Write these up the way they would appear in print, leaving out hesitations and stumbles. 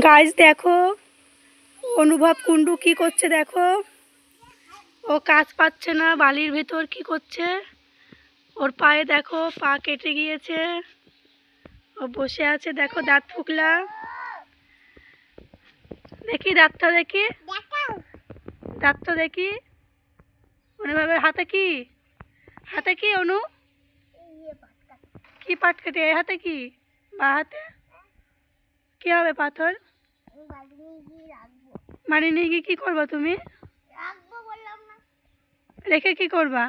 Guys দেখো অনুভব কুন্ডু কি করছে দেখো। ও কাজ পাচ্ছে না, বালির ভেতর কি করছে। ওর পায়ে দেখো পা কেটে গিয়েছে। ও বসে আছে দেখো, দাঁত ফুকলা। দেখি দাঁতটা দেখি, দাঁতটা দেখি। অনুভবের হাতে কি, হাতে কি অনু, কি পাট কেটে, এ হাতে কি, বা হাতে কি হবে পাথর? বাড়ি নিয়ে গিয়ে কি করবা তুমি? রেখে কি করবা?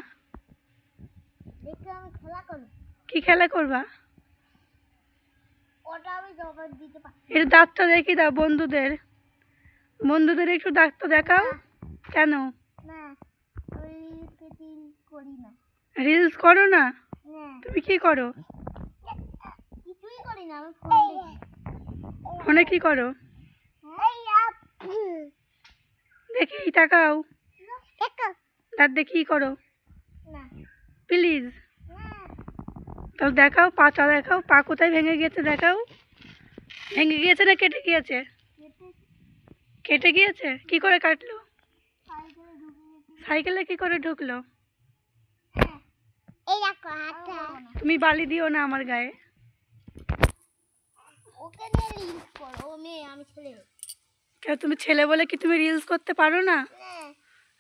কি খেলা করবা? এর দাঁতটা দেখি দাও বন্ধুদের, বন্ধুদের একটু দাঁতটা দেখাও। কেন রিলস করো না? তুমি কি করো ফোনে, কি করো দেখি, তাকাও দাঁত দেখি কি করো প্লিজ। তাহলে দেখাও, পাটা দেখাও, পা কোথায় ভেঙে গিয়েছে দেখাও। ভেঙে গিয়েছে না কেটে গিয়েছে? কেটে গিয়েছে। কি করে কাটলো? সাইকেলে কি করে ঢুকলো? তুমি বালি দিও না আমার গায়ে। কেন, তুমি ছেলে বলে কি তুমি রিলস করতে পারো না?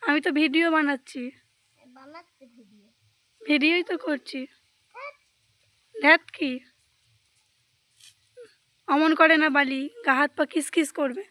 আমি তো ভিডিও বানাচ্ছি, ভিডিওই তো করছি। ধ্যাত কি অমন করে না, বালি গা হাত পা কিস কিস করবে।